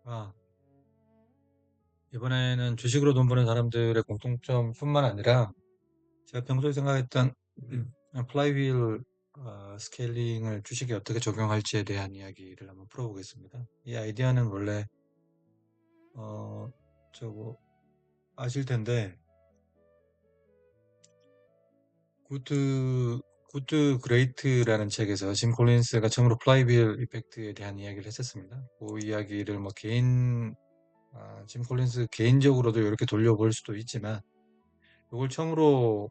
아, 이번에는 주식으로 돈 버는 사람들의 공통점뿐만 아니라 제가 평소에 생각했던 플라이휠 스케일링을 주식에 어떻게 적용할지에 대한 이야기를 한번 풀어보겠습니다. 이 아이디어는 원래 어, 저거 아실 텐데 굿드 굿드 그레이트라는 책에서 짐 콜린스가 처음으로 플라이휠 이펙트에 대한 이야기를 했었습니다. 그 이야기를 뭐 짐 콜린스 개인적으로도 이렇게 돌려볼 수도 있지만 이걸 처음으로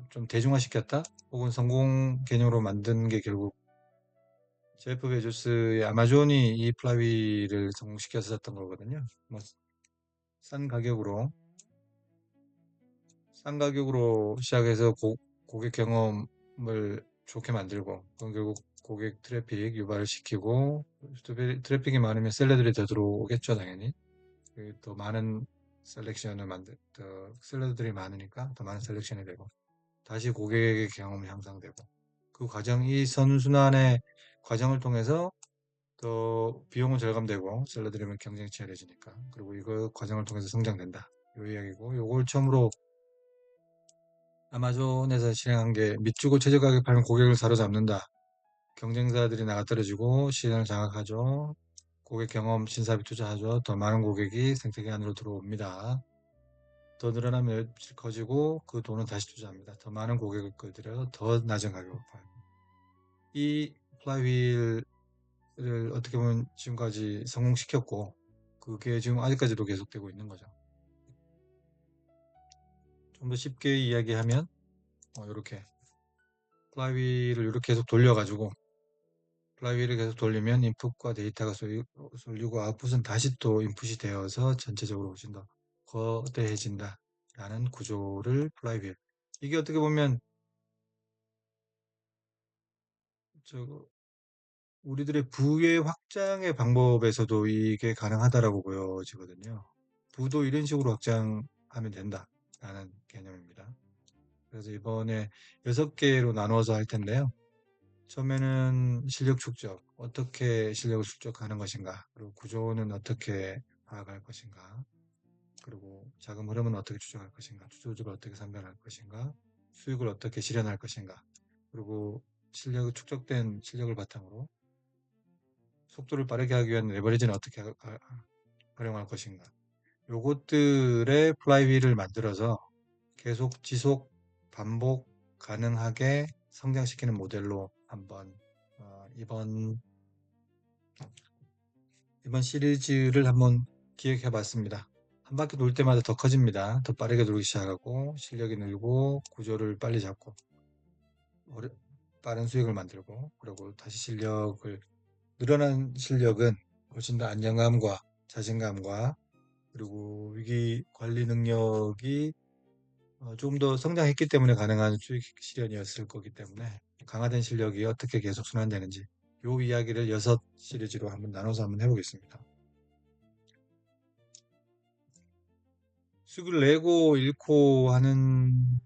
좀 대중화시켰다? 혹은 성공 개념으로 만든 게 결국 제프 베조스의 아마존이 이 플라위를 성공시켰었던 거거든요. 뭐, 싼 가격으로, 싼 가격으로 시작해서 고객 경험을 좋게 만들고, 그건 결국 고객 트래픽 유발을 시키고, 트래픽이 많으면 셀러들이 더 들어오겠죠, 당연히. 더 많은 더 셀러들이 많으니까 더 많은 셀렉션이 되고, 다시 고객의 경험이 향상되고, 그 이 선순환의 과정을 통해서 더 비용은 절감되고 셀러들이면 경쟁이 치열해지니까 그리고 이거 과정을 통해서 성장된다. 요 이야기고 요걸 처음으로 아마존에서 실행한 게 밑주고 최저가격에 팔면 고객을 사로잡는다. 경쟁사들이 나가떨어지고 시장을 장악하죠. 고객 경험 신사비 투자하죠. 더 많은 고객이 생태계 안으로 들어옵니다. 더 늘어나면 멸실 커지고 그 돈은 다시 투자합니다. 더 많은 고객을 끌들여 더 낮은 가격으로 팔고. 이 플라이휠 를 어떻게 보면 지금까지 성공시켰고 그게 지금 아직까지도 계속되고 있는 거죠. 좀 더 쉽게 이야기하면 이렇게 플라이휠을 이렇게 계속 돌려가지고 플라이휠을 계속 돌리면 인풋과 데이터가 쏠리고 아웃풋은 다시 또 인풋이 되어서 전체적으로 훨씬 더 거대해진다 라는 구조를 플라이휠. 이게 어떻게 보면 저 우리들의 부의 확장의 방법에서도 이게 가능하다라고 보여지거든요. 부도 이런 식으로 확장하면 된다라는 개념입니다. 그래서 이번에 6개로 나누어서 할 텐데요. 처음에는 실력 축적, 어떻게 실력을 축적하는 것인가, 그리고 구조는 어떻게 파악할 것인가, 그리고 자금 흐름은 어떻게 추적할 것인가, 투자주를 어떻게 선별할 것인가, 수익을 어떻게 실현할 것인가, 그리고 축적된 실력을 바탕으로 속도를 빠르게 하기 위한 레버리지는 어떻게 활용할 것인가. 요것들의 플라이휠을 만들어서 계속 지속 반복 가능하게 성장시키는 모델로 한번 이번 시리즈를 한번 기획해 봤습니다. 한 바퀴 돌 때마다 더 커집니다. 더 빠르게 돌기 시작하고 실력이 늘고 구조를 빨리 잡고 빠른 수익을 만들고 그리고 다시 늘어난 실력은 훨씬 더 안정감과 자신감과 그리고 위기 관리 능력이 조금 더 성장했기 때문에 가능한 수익 실현이었을 거기 때문에 강화된 실력이 어떻게 계속 순환되는지 요 이야기를 6시리즈로 한번 나눠서 한번 해보겠습니다. 수익을 내고 잃고 하는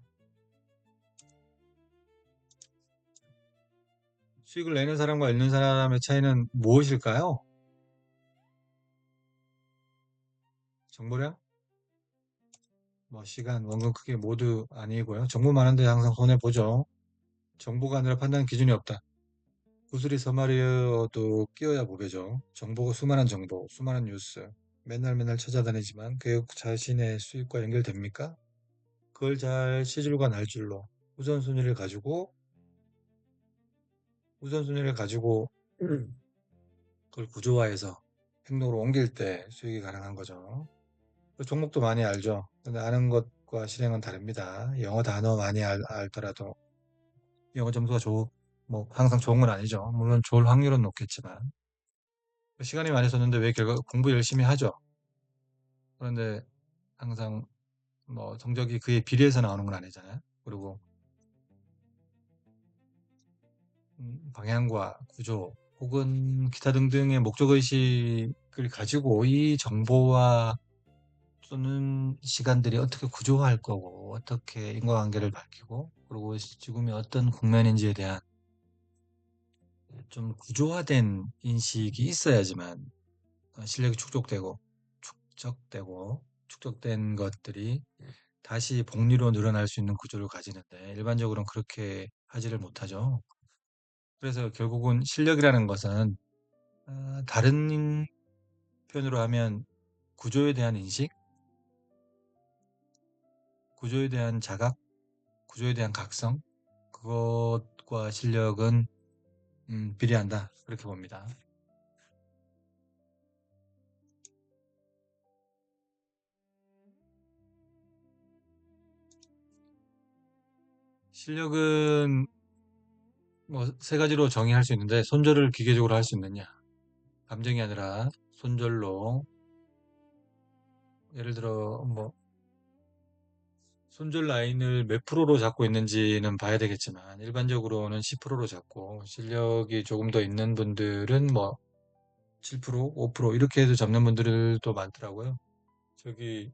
수익을 내는 사람과 잃는 사람의 차이는 무엇일까요? 정보량? 뭐 시간, 원금 크기 모두 아니고요. 정보 많은데 항상 손해보죠. 정보가 아니라 판단 기준이 없다. 구슬이 서마리어도 끼워야 보배죠. 수많은 정보, 수많은 뉴스, 맨날 맨날 찾아다니지만 그게 자신의 수익과 연결됩니까? 그걸 잘 시줄과 날줄로 우선순위를 가지고 우선순위를 가지고 그걸 구조화해서 행동으로 옮길 때 수익이 가능한 거죠. 그 종목도 많이 알죠. 근데 아는 것과 실행은 다릅니다. 영어 단어 많이 알더라도 영어 점수가 뭐 항상 좋은 건 아니죠. 물론 좋을 확률은 높겠지만 시간이 많이 썼는데 왜 결과 공부 열심히 하죠. 그런데 항상 뭐 성적이 그에 비례해서 나오는 건 아니잖아요. 그리고 방향과 구조 혹은 기타 등등의 목적의식을 가지고 이 정보와 또는 시간들이 어떻게 구조화할 거고 어떻게 인과관계를 밝히고 그리고 지금이 어떤 국면인지에 대한 좀 구조화된 인식이 있어야지만 실력이 축적된 것들이 다시 복리로 늘어날 수 있는 구조를 가지는데 일반적으로는 그렇게 하지를 못하죠. 그래서 결국은 실력이라는 것은 다른 표현으로 하면 구조에 대한 인식, 구조에 대한 자각, 구조에 대한 각성, 그것과 실력은 비례한다. 그렇게 봅니다. 실력은 뭐 세 가지로 정의할 수 있는데 손절을 기계적으로 할 수 있느냐? 감정이 아니라 손절로 예를 들어 뭐 손절 라인을 몇 프로로 잡고 있는지는 봐야 되겠지만 일반적으로는 10%로 잡고 실력이 조금 더 있는 분들은 뭐 7%, 5% 이렇게 해서 잡는 분들도 많더라고요. 저기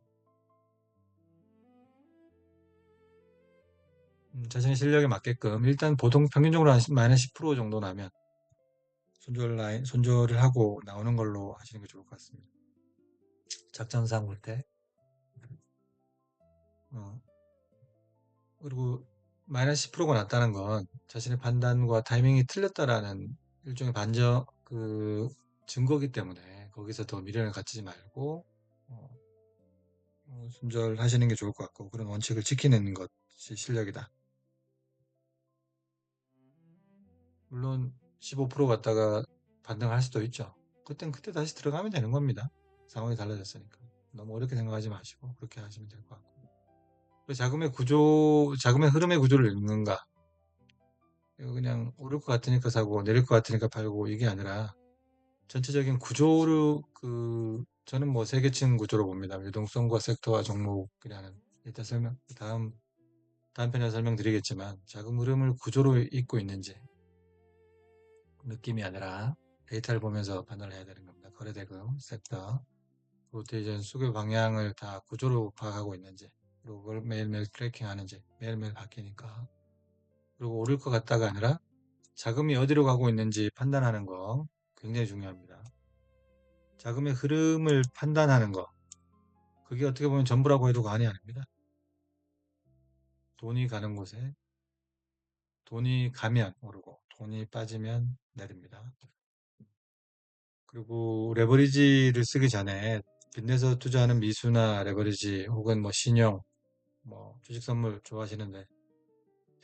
자신의 실력에 맞게끔 일단 보통 평균적으로 한 마이너스 10% 정도 나면 손절을 하고 나오는 걸로 하시는 게 좋을 것 같습니다. 작전상 볼 때. 어, 그리고 마이너스 10%가 났다는 건 자신의 판단과 타이밍이 틀렸다라는 일종의 증거기 때문에 거기서 더 미련을 갖지 말고 어, 손절하시는 게 좋을 것 같고 그런 원칙을 지키는 것이 실력이다. 물론 15% 갔다가 반등할 수도 있죠. 그땐 그때 다시 들어가면 되는 겁니다. 상황이 달라졌으니까. 너무 어렵게 생각하지 마시고 그렇게 하시면 될 것 같고. 자금의 흐름의 구조를 읽는가? 이거 그냥 오를 것 같으니까 사고 내릴 것 같으니까 팔고 이게 아니라 전체적인 구조를 저는 뭐 세 계층 구조로 봅니다. 유동성과 섹터와 종목이라는 이따 다음 편에 설명드리겠지만 자금 흐름을 구조로 읽고 있는지 느낌이 아니라 데이터를 보면서 판단을 해야 되는 겁니다. 거래대금, 섹터, 로테이션, 수급 방향을 다 구조로 파악하고 있는지 그리고 그걸 매일매일 트래킹하는지 매일매일 바뀌니까 그리고 오를 것 같다가 아니라 자금이 어디로 가고 있는지 판단하는 거 굉장히 중요합니다. 자금의 흐름을 판단하는 거 그게 어떻게 보면 전부라고 해도 과언이 아닙니다. 돈이 가는 곳에 돈이 가면 오르고 돈이 빠지면 내립니다. 그리고 레버리지를 쓰기 전에 빚내서 투자하는 미수나 레버리지 혹은 뭐 신용, 뭐 주식 선물 좋아하시는데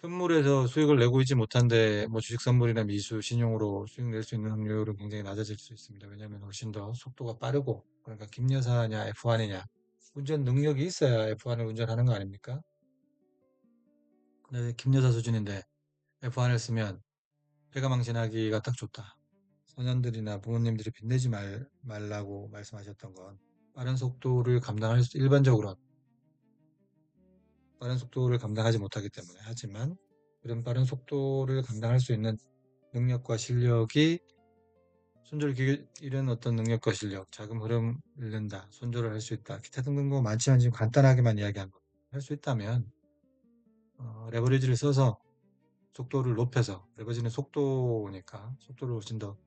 현물에서 수익을 내고 있지 못한데 뭐 주식 선물이나 미수, 신용으로 수익 낼 수 있는 확률은 굉장히 낮아질 수 있습니다. 왜냐하면 훨씬 더 속도가 빠르고 그러니까 김여사냐 F1이냐 운전 능력이 있어야 F1을 운전하는 거 아닙니까? 근데 김여사 수준인데 F1을 쓰면 배가 망신하기가 딱 좋다. 소년들이나 부모님들이 빚내지 말라고 말씀하셨던 건 일반적으로 빠른 속도를 감당하지 못하기 때문에 하지만 그런 빠른 속도를 감당할 수 있는 능력과 실력이 이런 어떤 능력과 실력, 자금 흐름 잃는다, 손절을 할 수 있다, 기타 등등 뭐 많지만 지금 간단하게만 이야기한 거 할 수 있다면 레버리지를 써서 속도를 높여서 레버리지는 속도니까 속도를 훨씬 더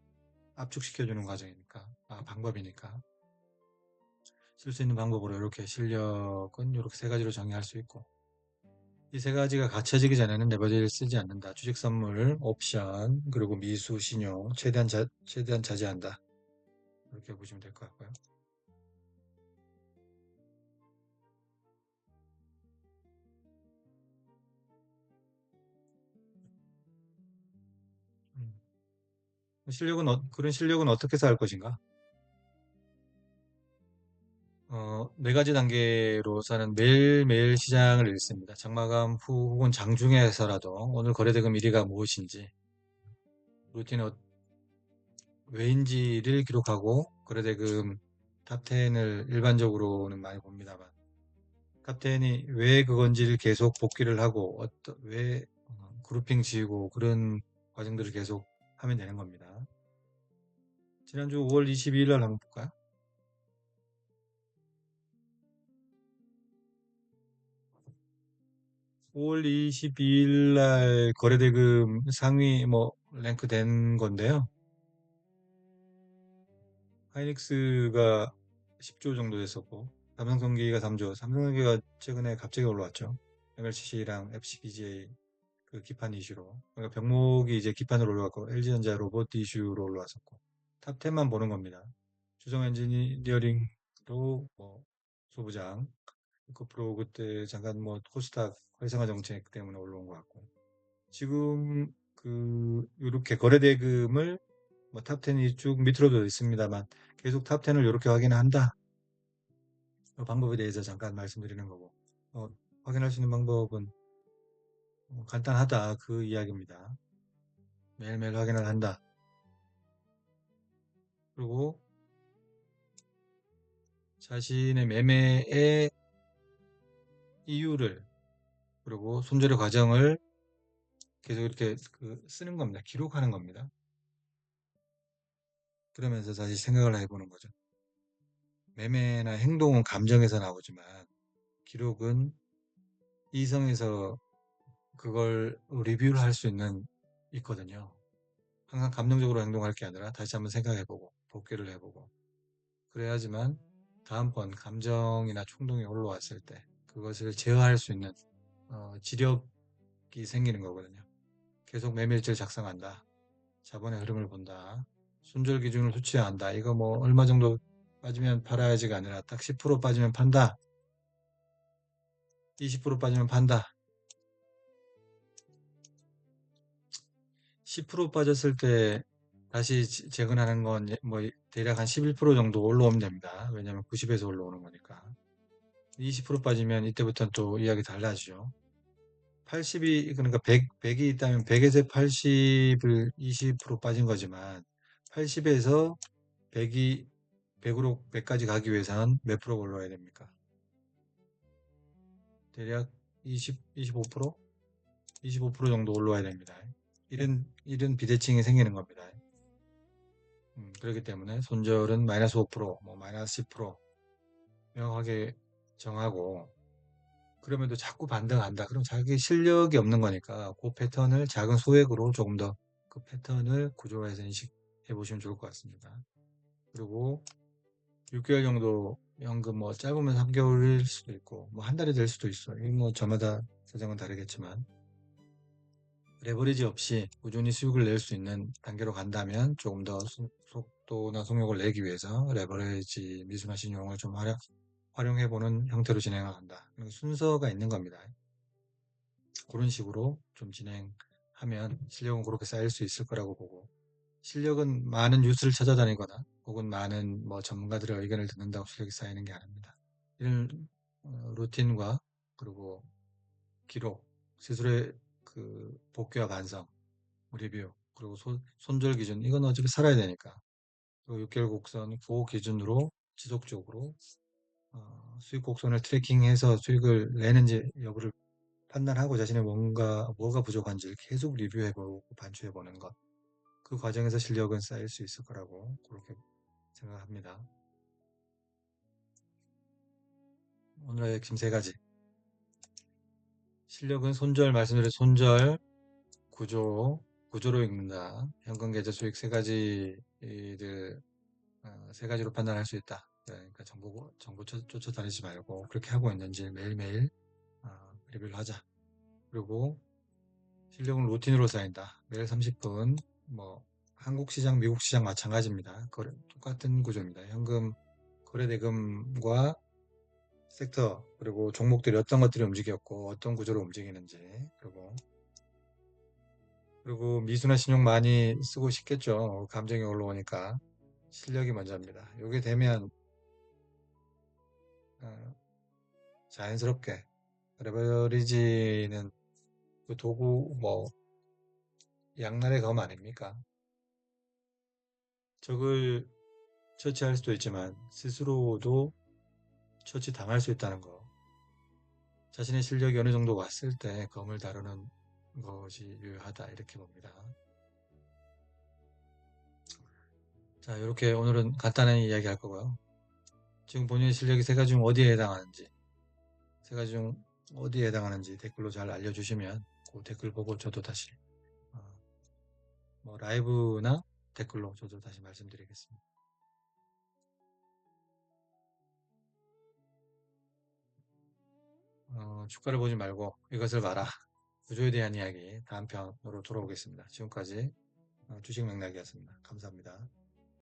압축시켜주는 과정이니까 방법이니까 쓸 수 있는 방법으로 이렇게 실력은 이렇게 세 가지로 정의할 수 있고 이 세 가지가 갖춰지기 전에는 레버리지를 쓰지 않는다. 주식 선물, 옵션, 그리고 미수, 신용 최대한 자제한다. 이렇게 보시면 될 것 같고요. 음. 그런 실력은 어떻게 쌓을 것인가? 네 가지 단계로서는 매일매일 시장을 읽습니다. 장마감 후 혹은 장중에서라도 오늘 거래대금 1위가 무엇인지, 루틴 왜인지를 기록하고 거래대금 탑10을 일반적으로는 많이 봅니다만 탑10이 왜 그건지를 계속 복귀를 하고 왜 그룹핑 지우고 그런 과정들을 계속 하면 되는 겁니다. 지난주 5월 22일 날 한번 볼까요? 5월 22일 날 거래대금 상위 뭐 랭크 된 건데요. 하이닉스가 10조 정도 됐었고, 삼성전기가 3조, 삼성전기가 최근에 갑자기 올라왔죠. MLCC랑 FCPGA 그 기판 이슈로. 그러니까 병목이 이제 기판으로 올라왔고, LG전자 로봇 이슈로 올라왔었고, 탑 10만 보는 겁니다. 주성 엔지니어링도 뭐, 소부장, 에코프로 그때 잠깐 뭐, 코스닥 활성화 정책 때문에 올라온 것 같고, 지금 이렇게 거래대금을 뭐 탑10이 쭉 밑으로도 있습니다만 계속 탑10을 이렇게 확인한다. 그 방법에 대해서 잠깐 말씀드리는 거고 어, 확인할 수 있는 방법은 간단하다 그 이야기입니다. 매일매일 확인을 한다. 그리고 자신의 매매의 이유를 그리고 손절의 과정을 계속 이렇게 쓰는 겁니다. 기록하는 겁니다. 그러면서 다시 생각을 해보는 거죠. 매매나 행동은 감정에서 나오지만 기록은 이성에서 그걸 리뷰를 할 수 있거든요. 항상 감정적으로 행동할 게 아니라 다시 한번 생각해보고 복귀를 해보고 그래야지만 다음번 감정이나 충동이 올라왔을 때 그것을 제어할 수 있는 지력이 생기는 거거든요. 계속 매매일지를 작성한다. 자본의 흐름을 본다. 손절 기준을 수치한다. 이거 뭐 얼마 정도 빠지면 팔아야지가 아니라 딱 10% 빠지면 판다. 20% 빠지면 판다. 10% 빠졌을 때 다시 재건하는 건 뭐 대략 한 11% 정도 올라오면 됩니다. 왜냐하면 90에서 올라오는 거니까. 20% 빠지면 이때부터는 또 이야기 달라지죠. 80이 그러니까 100이 있다면 100에서 80을 20% 빠진 거지만 80에서 100이 100으로 100까지 가기 위해서는 몇 프로 올라야 됩니까? 대략 25%? 25% 정도 올라와야 됩니다. 이런 비대칭이 생기는 겁니다. 그렇기 때문에 손절은 마이너스 5%, 뭐 마이너스 10% 명확하게 정하고 그러면도 자꾸 반등한다. 그럼 자기 실력이 없는 거니까 그 패턴을 작은 소액으로 조금 더 그 패턴을 구조화해서 인식해 보시면 좋을 것 같습니다. 그리고 6개월 정도 연금 뭐 짧으면 3개월일 수도 있고 뭐 한 달이 될 수도 있어요. 이 뭐 저마다 사정은 다르겠지만 레버리지 없이 꾸준히 수익을 낼 수 있는 단계로 간다면 조금 더 속도나 속력을 내기 위해서 레버리지 미수나 신용을 좀 활용해보는 형태로 진행한다. 순서가 있는 겁니다. 그런 식으로 좀 진행하면 실력은 그렇게 쌓일 수 있을 거라고 보고 실력은 많은 뉴스를 찾아다니거나 혹은 많은 뭐 전문가들의 의견을 듣는다고 실력이 쌓이는 게 아닙니다. 이런 루틴과 그리고 기록, 스스로의 복귀와 반성, 리뷰, 그리고 손절 기준 이건 어차피 살아야 되니까 그리고 6개월 곡선 그 기준으로 지속적으로 수익 곡선을 트래킹해서 수익을 내는지 여부를 판단하고 자신의 뭐가 부족한지를 계속 리뷰해보고 반추해보는 것. 그 과정에서 실력은 쌓일 수 있을 거라고 그렇게 생각합니다. 오늘의 핵심 세 가지. 실력은 말씀드린 손절, 구조로 읽는다. 현금 계좌 수익 세 가지로 판단할 수 있다. 그러니까 정보 쫓아다니지 말고 그렇게 하고 있는지 매일매일 리뷰를 하자. 그리고 실력은 루틴으로 쌓인다. 매일 30분, 뭐, 한국 시장, 미국 시장 마찬가지입니다. 똑같은 구조입니다. 현금, 거래대금과 섹터, 그리고 종목들이 어떤 것들이 움직였고, 어떤 구조로 움직이는지, 그리고 미수나 신용 많이 쓰고 싶겠죠. 감정이 올라오니까. 실력이 먼저입니다. 이게 되면, 어, 자연스럽게, 레버리지는 그 도구, 뭐, 양날의 검 아닙니까? 적을 처치할 수도 있지만 스스로도 처치당할 수 있다는 거. 자신의 실력이 어느 정도 왔을 때 검을 다루는 것이 유효하다 이렇게 봅니다. 자, 이렇게 오늘은 간단한 이야기 할 거고요. 지금 본인의 실력이 세 가지 중 어디에 해당하는지 세 가지 중 어디에 해당하는지 댓글로 잘 알려주시면 그 댓글 보고 저도 다시 어, 뭐 라이브나 댓글로 저도 다시 말씀드리겠습니다. 주가를 보지 말고 이것을 봐라. 구조에 대한 이야기 다음 편으로 돌아오겠습니다. 지금까지 주식 맥락이었습니다. 감사합니다.